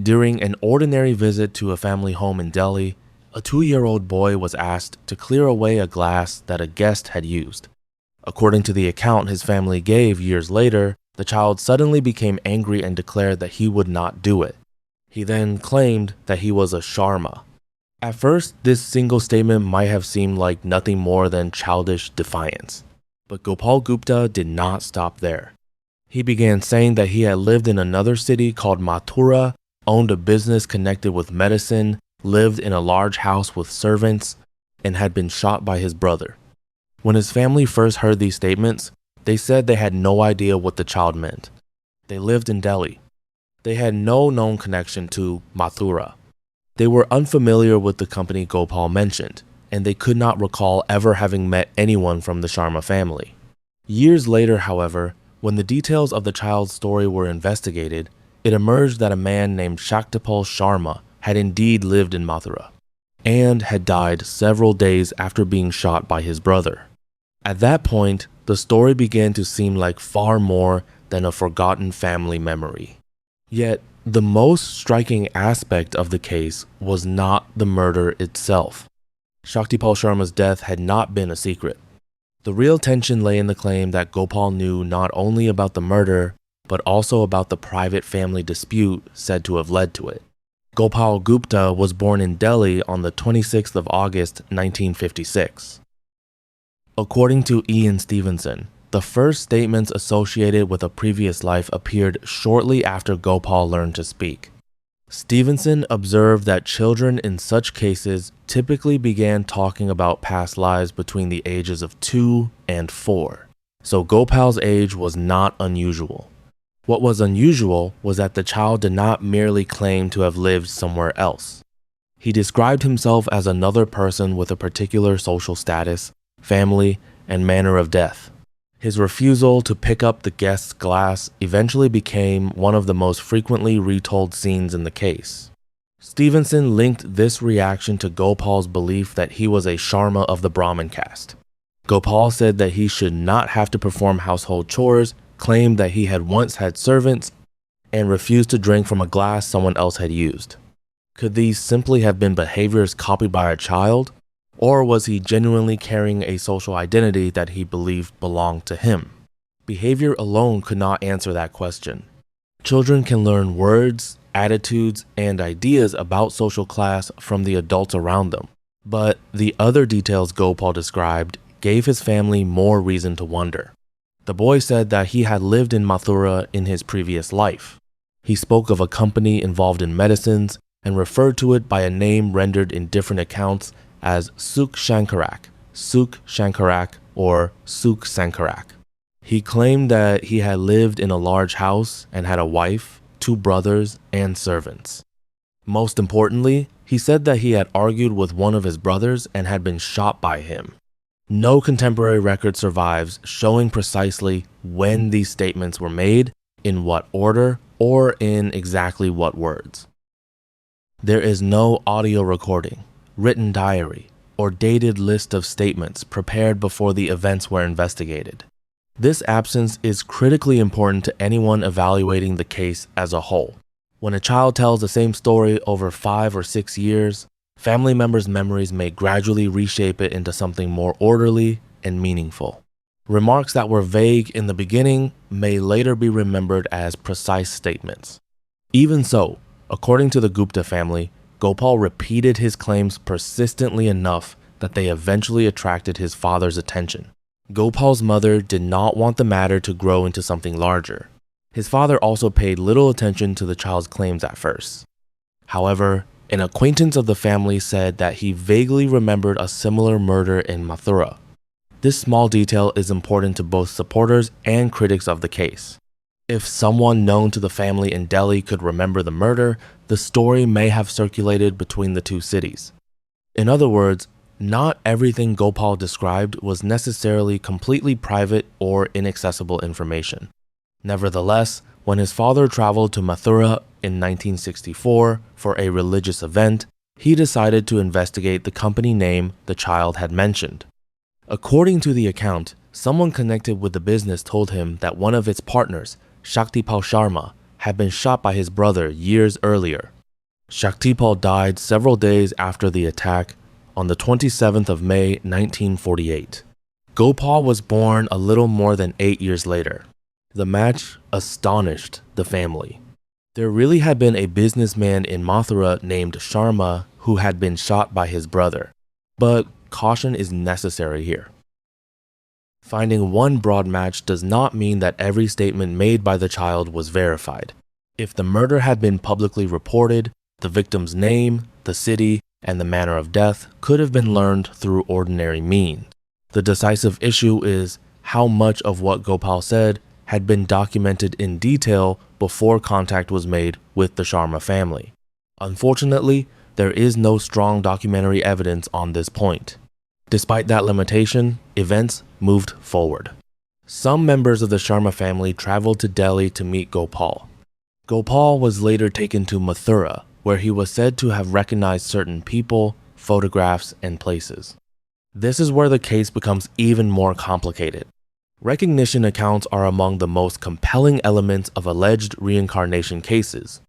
During an ordinary visit to a family home in Delhi, a 2-year-old boy was asked to clear away a glass that a guest had used. According to the account his family gave years later, the child suddenly became angry and declared that he would not do it. He then claimed that he was a Sharma. At first, this single statement might have seemed like nothing more than childish defiance. But Gopal Gupta did not stop there. He began saying that he had lived in another city called Mathura, owned a business connected with medicine, lived in a large house with servants, and had been shot by his brother. When his family first heard these statements, they said they had no idea what the child meant. They lived in Delhi. They had no known connection to Mathura. They were unfamiliar with the company Gopal mentioned, and they could not recall ever having met anyone from the Sharma family. Years later, however, when the details of the child's story were investigated, it emerged that a man named Shaktipal Sharma had indeed lived in Mathura, and had died several days after being shot by his brother. At that point, the story began to seem like far more than a forgotten family memory. Yet, the most striking aspect of the case was not the murder itself. Shaktipal Sharma's death had not been a secret. The real tension lay in the claim that Gopal knew not only about the murder, but also about the private family dispute said to have led to it. Gopal Gupta was born in Delhi on the 26th of August, 1956. According to Ian Stevenson, the first statements associated with a previous life appeared shortly after Gopal learned to speak. Stevenson observed that children in such cases typically began talking about past lives between the ages of 2 and 4, so Gopal's age was not unusual. What was unusual was that the child did not merely claim to have lived somewhere else. He described himself as another person with a particular social status, family, and manner of death. His refusal to pick up the guest's glass eventually became one of the most frequently retold scenes in the case. Stevenson linked this reaction to Gopal's belief that he was a Sharma of the Brahmin caste. Gopal said that he should not have to perform household chores, claimed that he had once had servants, and refused to drink from a glass someone else had used. Could these simply have been behaviors copied by a child? Or was he genuinely carrying a social identity that he believed belonged to him? Behavior alone could not answer that question. Children can learn words, attitudes, and ideas about social class from the adults around them. But the other details Gopal described gave his family more reason to wonder. The boy said that he had lived in Mathura in his previous life. He spoke of a company involved in medicines and referred to it by a name rendered in different accounts as Sukh Shankarak, or Sukh Sankarak. He claimed that he had lived in a large house and had a wife, 2 brothers, and servants. Most importantly, he said that he had argued with one of his brothers and had been shot by him. No contemporary record survives showing precisely when these statements were made, in what order, or in exactly what words. There is no audio recording, written diary, or dated list of statements prepared before the events were investigated. This absence is critically important to anyone evaluating the case as a whole. When a child tells the same story over 5 or 6 years, family members' memories may gradually reshape it into something more orderly and meaningful. Remarks that were vague in the beginning may later be remembered as precise statements. Even so, according to the Gupta family, Gopal repeated his claims persistently enough that they eventually attracted his father's attention. Gopal's mother did not want the matter to grow into something larger. His father also paid little attention to the child's claims at first. However, an acquaintance of the family said that he vaguely remembered a similar murder in Mathura. This small detail is important to both supporters and critics of the case. If someone known to the family in Delhi could remember the murder, the story may have circulated between the two cities. In other words, not everything Gopal described was necessarily completely private or inaccessible information. Nevertheless, when his father traveled to Mathura in 1964 for a religious event, he decided to investigate the company name the child had mentioned. According to the account, someone connected with the business told him that one of its partners, Shaktipal Sharma, had been shot by his brother years earlier. Shaktipal died several days after the attack on the 27th of May 1948. Gopal was born a little more than 8 years later. The match astonished the family. There really had been a businessman in Mathura named Sharma who had been shot by his brother. But caution is necessary here. Finding one broad match does not mean that every statement made by the child was verified. If the murder had been publicly reported, the victim's name, the city, and the manner of death could have been learned through ordinary means. The decisive issue is how much of what Gopal said had been documented in detail before contact was made with the Sharma family. Unfortunately, there is no strong documentary evidence on this point. Despite that limitation, events moved forward. Some members of the Sharma family traveled to Delhi to meet Gopal. Gopal was later taken to Mathura, where he was said to have recognized certain people, photographs, and places. This is where the case becomes even more complicated. Recognition accounts are among the most compelling elements of alleged reincarnation cases.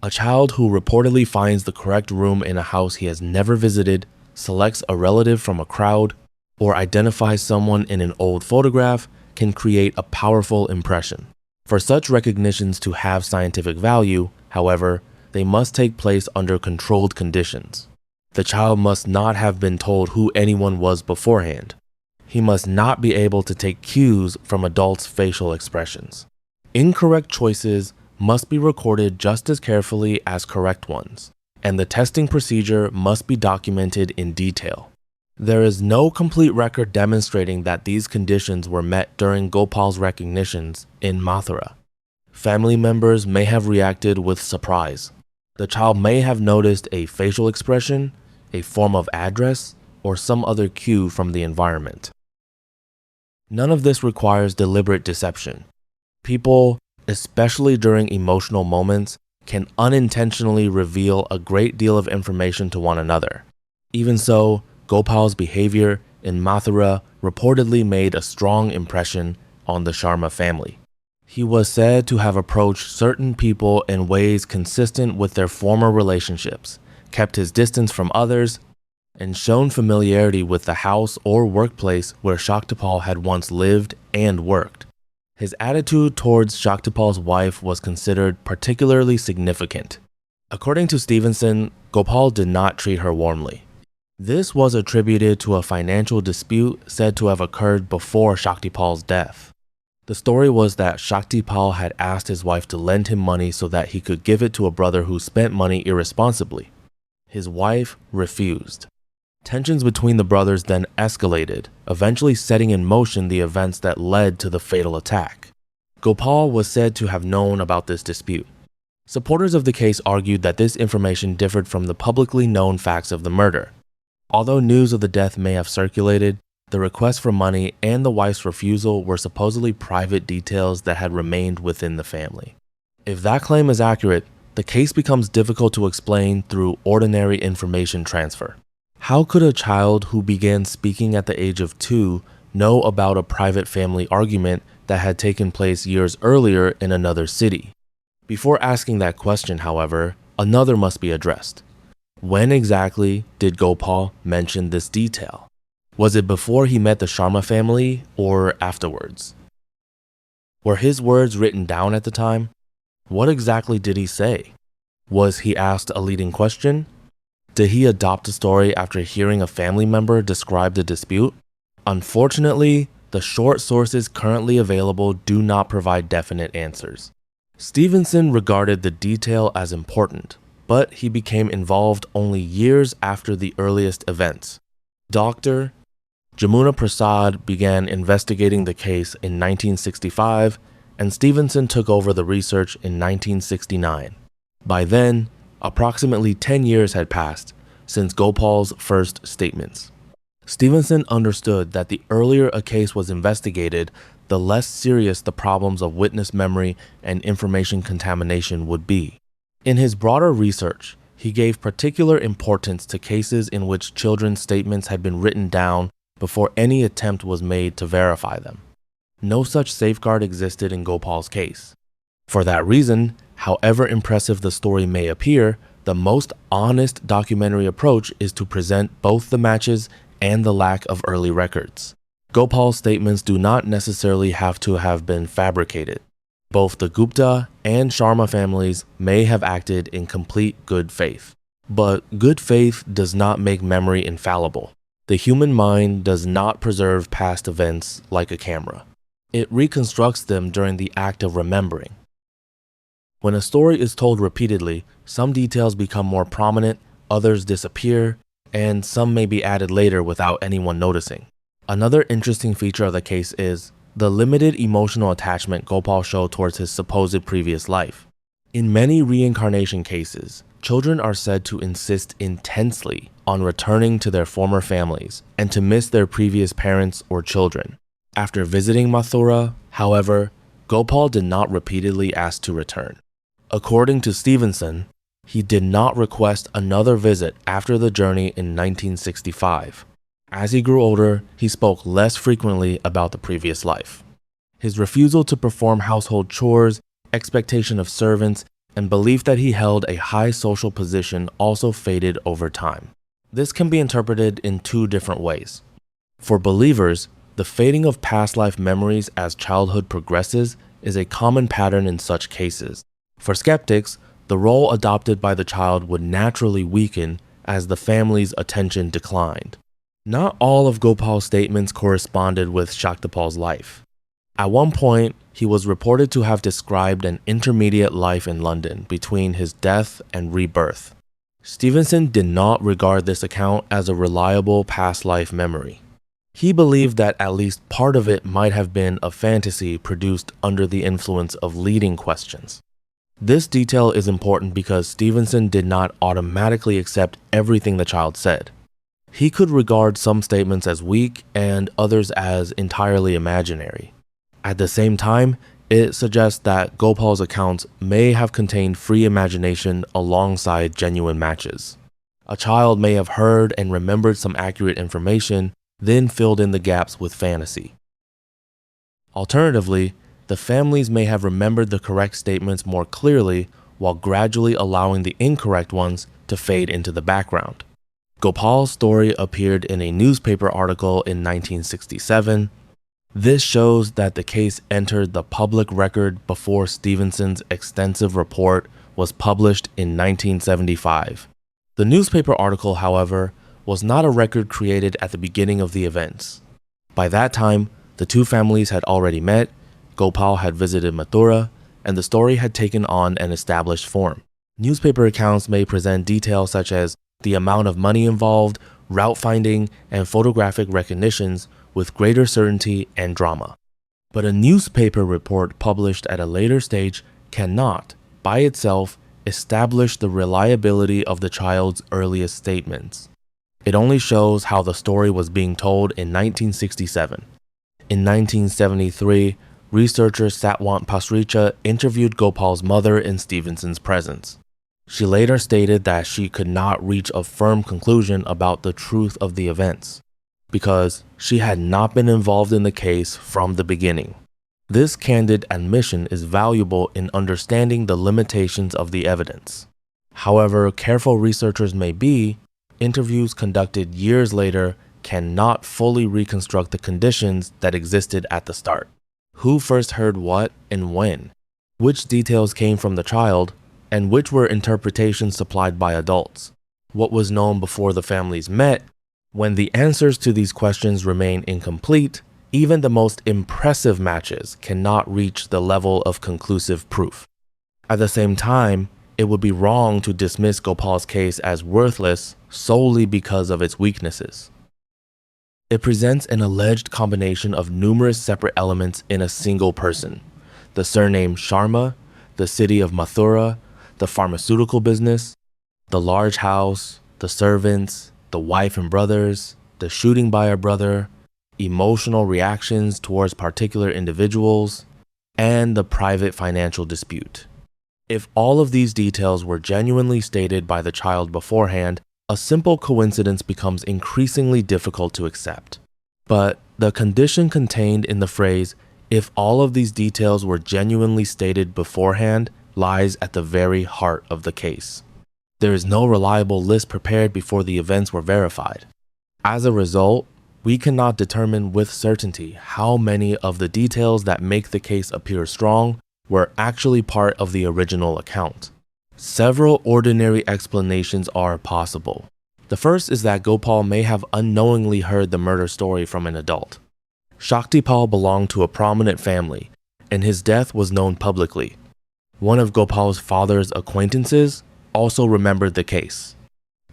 A child who reportedly finds the correct room in a house he has never visited, selects a relative from a crowd, or identifies someone in an old photograph can create a powerful impression. For such recognitions to have scientific value, however, they must take place under controlled conditions. The child must not have been told who anyone was beforehand. He must not be able to take cues from adults' facial expressions. Incorrect choices must be recorded just as carefully as correct ones, and the testing procedure must be documented in detail. There is no complete record demonstrating that these conditions were met during Gopal's recognitions in Mathura. Family members may have reacted with surprise. The child may have noticed a facial expression, a form of address, or some other cue from the environment. None of this requires deliberate deception. People, especially during emotional moments, can unintentionally reveal a great deal of information to one another. Even so, Gopal's behavior in Mathura reportedly made a strong impression on the Sharma family. He was said to have approached certain people in ways consistent with their former relationships, kept his distance from others, and shown familiarity with the house or workplace where Shaktipal had once lived and worked. His attitude towards Shaktipal's wife was considered particularly significant. According to Stevenson, Gopal did not treat her warmly. This was attributed to a financial dispute said to have occurred before Shaktipal's death. The story was that Shaktipal had asked his wife to lend him money so that he could give it to a brother who spent money irresponsibly. His wife refused. Tensions between the brothers then escalated, eventually setting in motion the events that led to the fatal attack. Gopal was said to have known about this dispute. Supporters of the case argued that this information differed from the publicly known facts of the murder. Although news of the death may have circulated, the request for money and the wife's refusal were supposedly private details that had remained within the family. If that claim is accurate, the case becomes difficult to explain through ordinary information transfer. How could a child who began speaking at the age of 2 know about a private family argument that had taken place years earlier in another city? Before asking that question, however, another must be addressed. When exactly did Gopal mention this detail? Was it before he met the Sharma family or afterwards? Were his words written down at the time? What exactly did he say? Was he asked a leading question? Did he adopt a story after hearing a family member describe the dispute? Unfortunately, the short sources currently available do not provide definite answers. Stevenson regarded the detail as important, but he became involved only years after the earliest events. Dr. Jamuna Prasad began investigating the case in 1965, and Stevenson took over the research in 1969. By then, approximately 10 years had passed since Gopal's first statements. Stevenson understood that the earlier a case was investigated, the less serious the problems of witness memory and information contamination would be. In his broader research, he gave particular importance to cases in which children's statements had been written down before any attempt was made to verify them. No such safeguard existed in Gopal's case. For that reason, However impressive the story may appear, the most honest documentary approach is to present both the matches and the lack of early records. Gopal's statements do not necessarily have to have been fabricated. Both the Gupta and Sharma families may have acted in complete good faith. But good faith does not make memory infallible. The human mind does not preserve past events like a camera. It reconstructs them during the act of remembering. When a story is told repeatedly, some details become more prominent, others disappear, and some may be added later without anyone noticing. Another interesting feature of the case is the limited emotional attachment Gopal showed towards his supposed previous life. In many reincarnation cases, children are said to insist intensely on returning to their former families and to miss their previous parents or children. After visiting Mathura, however, Gopal did not repeatedly ask to return. According to Stevenson, he did not request another visit after the journey in 1965. As he grew older, he spoke less frequently about the previous life. His refusal to perform household chores, expectation of servants, and belief that he held a high social position also faded over time. This can be interpreted in two different ways. For believers, the fading of past life memories as childhood progresses is a common pattern in such cases. For skeptics, the role adopted by the child would naturally weaken as the family's attention declined. Not all of Gopal's statements corresponded with Shaktipal's life. At one point, he was reported to have described an intermediate life in London between his death and rebirth. Stevenson did not regard this account as a reliable past life memory. He believed that at least part of it might have been a fantasy produced under the influence of leading questions. This detail is important because Stevenson did not automatically accept everything the child said. He could regard some statements as weak and others as entirely imaginary. At the same time, it suggests that Gopal's accounts may have contained free imagination alongside genuine matches. A child may have heard and remembered some accurate information, then filled in the gaps with fantasy. Alternatively, the families may have remembered the correct statements more clearly while gradually allowing the incorrect ones to fade into the background. Gopal's story appeared in a newspaper article in 1967. This shows that the case entered the public record before Stevenson's extensive report was published in 1975. The newspaper article, however, was not a record created at the beginning of the events. By that time, the two families had already met, Gopal had visited Mathura, and the story had taken on an established form. Newspaper accounts may present details such as the amount of money involved, route finding, and photographic recognitions with greater certainty and drama. But a newspaper report published at a later stage cannot, by itself, establish the reliability of the child's earliest statements. It only shows how the story was being told in 1967. In 1973, researcher Satwant Pasricha interviewed Gopal's mother in Stevenson's presence. She later stated that she could not reach a firm conclusion about the truth of the events, because she had not been involved in the case from the beginning. This candid admission is valuable in understanding the limitations of the evidence. However careful researchers may be, interviews conducted years later cannot fully reconstruct the conditions that existed at the start. Who first heard what and when? Which details came from the child, and which were interpretations supplied by adults? What was known before the families met? When the answers to these questions remain incomplete, even the most impressive matches cannot reach the level of conclusive proof. At the same time, it would be wrong to dismiss Gopal's case as worthless solely because of its weaknesses. It presents an alleged combination of numerous separate elements in a single person: the surname Sharma, the city of Mathura, the pharmaceutical business, the large house, the servants, the wife and brothers, the shooting by a brother, emotional reactions towards particular individuals, and the private financial dispute. If all of these details were genuinely stated by the child beforehand, a simple coincidence becomes increasingly difficult to accept. But the condition contained in the phrase, "if all of these details were genuinely stated beforehand," lies at the very heart of the case. There is no reliable list prepared before the events were verified. As a result, we cannot determine with certainty how many of the details that make the case appear strong were actually part of the original account. Several ordinary explanations are possible. The first is that Gopal may have unknowingly heard the murder story from an adult. Shaktipal belonged to a prominent family, and his death was known publicly. One of Gopal's father's acquaintances also remembered the case.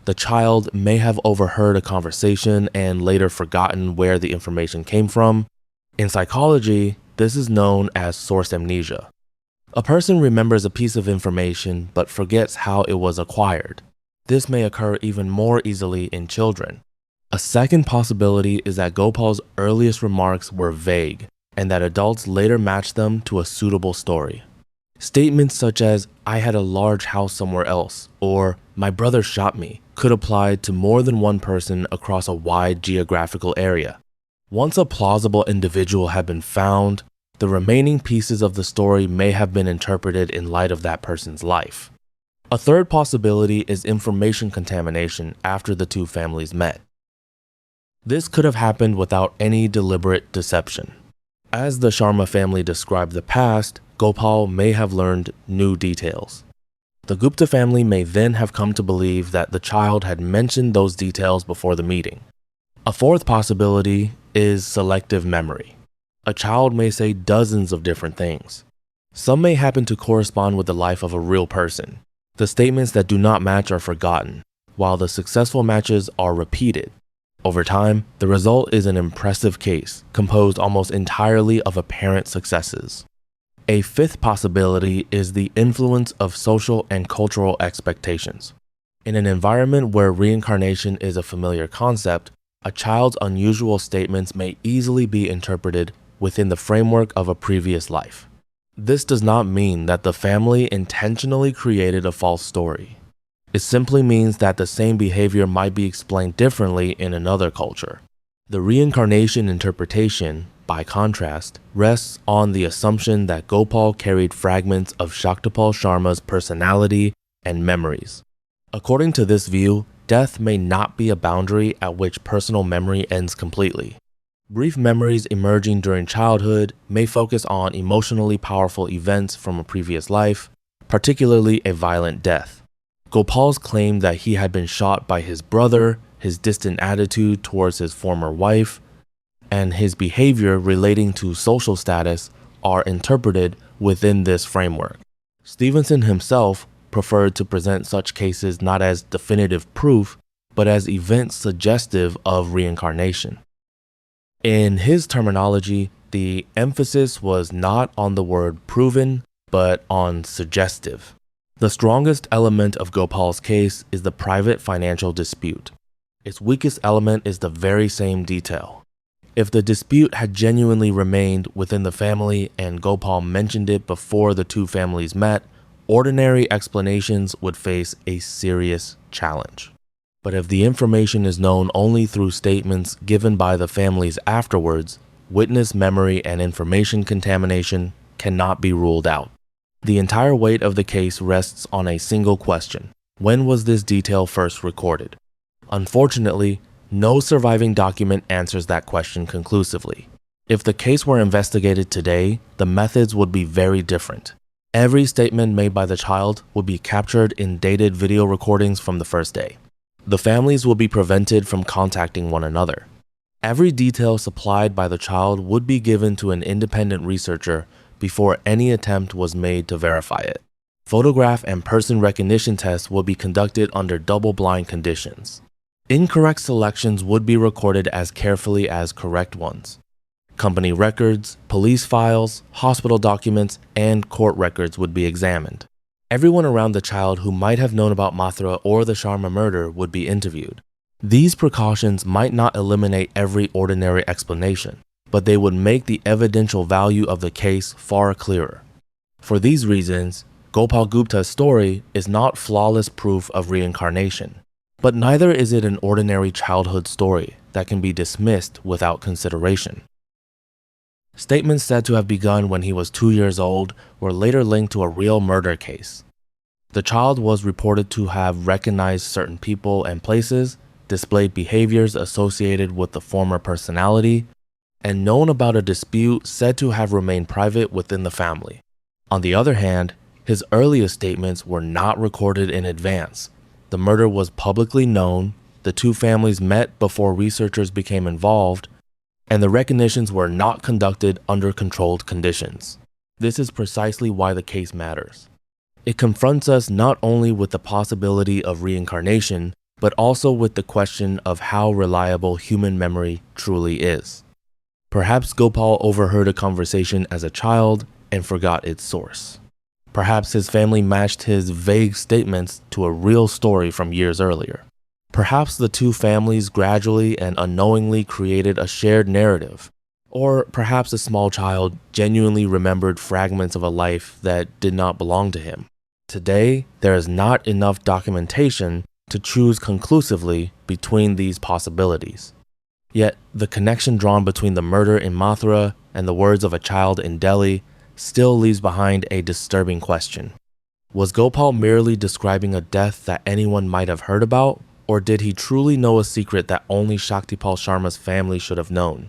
The child may have overheard a conversation and later forgotten where the information came from. In psychology, this is known as source amnesia. A person remembers a piece of information but forgets how it was acquired. This may occur even more easily in children. A second possibility is that Gopal's earliest remarks were vague and that adults later matched them to a suitable story. Statements such as, "I had a large house somewhere else," or "my brother shot me," could apply to more than one person across a wide geographical area. Once a plausible individual had been found, the remaining pieces of the story may have been interpreted in light of that person's life. A third possibility is information contamination after the two families met. This could have happened without any deliberate deception. As the Sharma family described the past, Gopal may have learned new details. The Gupta family may then have come to believe that the child had mentioned those details before the meeting. A fourth possibility is selective memory. A child may say dozens of different things. Some may happen to correspond with the life of a real person. The statements that do not match are forgotten, while the successful matches are repeated. Over time, the result is an impressive case, composed almost entirely of apparent successes. A fifth possibility is the influence of social and cultural expectations. In an environment where reincarnation is a familiar concept, a child's unusual statements may easily be interpreted within the framework of a previous life. This does not mean that the family intentionally created a false story. It simply means that the same behavior might be explained differently in another culture. The reincarnation interpretation, by contrast, rests on the assumption that Gopal carried fragments of Shaktipal Sharma's personality and memories. According to this view, death may not be a boundary at which personal memory ends completely. Brief memories emerging during childhood may focus on emotionally powerful events from a previous life, particularly a violent death. Gopal's claim that he had been shot by his brother, his distant attitude towards his former wife, and his behavior relating to social status are interpreted within this framework. Stevenson himself preferred to present such cases not as definitive proof, but as events suggestive of reincarnation. In his terminology, the emphasis was not on the word proven, but on suggestive. The strongest element of Gopal's case is the private financial dispute. Its weakest element is the very same detail. If the dispute had genuinely remained within the family and Gopal mentioned it before the two families met, ordinary explanations would face a serious challenge. But if the information is known only through statements given by the families afterwards, witness memory and information contamination cannot be ruled out. The entire weight of the case rests on a single question: when was this detail first recorded? Unfortunately, no surviving document answers that question conclusively. If the case were investigated today, the methods would be very different. Every statement made by the child would be captured in dated video recordings from the first day. The families would be prevented from contacting one another. Every detail supplied by the child would be given to an independent researcher before any attempt was made to verify it. Photograph and person recognition tests would be conducted under double-blind conditions. Incorrect selections would be recorded as carefully as correct ones. Company records, police files, hospital documents, and court records would be examined. Everyone around the child who might have known about Mathura or the Sharma murder would be interviewed. These precautions might not eliminate every ordinary explanation, but they would make the evidential value of the case far clearer. For these reasons, Gopal Gupta's story is not flawless proof of reincarnation, but neither is it an ordinary childhood story that can be dismissed without consideration. Statements said to have begun when he was 2 years old were later linked to a real murder case. The child was reported to have recognized certain people and places, displayed behaviors associated with the former personality, and known about a dispute said to have remained private within the family. On the other hand, his earliest statements were not recorded in advance. The murder was publicly known, the two families met before researchers became involved, and the recognitions were not conducted under controlled conditions. This is precisely why the case matters. It confronts us not only with the possibility of reincarnation, but also with the question of how reliable human memory truly is. Perhaps Gopal overheard a conversation as a child and forgot its source. Perhaps his family matched his vague statements to a real story from years earlier. Perhaps the two families gradually and unknowingly created a shared narrative. Or perhaps a small child genuinely remembered fragments of a life that did not belong to him. Today, there is not enough documentation to choose conclusively between these possibilities. Yet, the connection drawn between the murder in Mathura and the words of a child in Delhi still leaves behind a disturbing question. Was Gopal merely describing a death that anyone might have heard about, or did he truly know a secret that only Shaktipal Sharma's family should have known?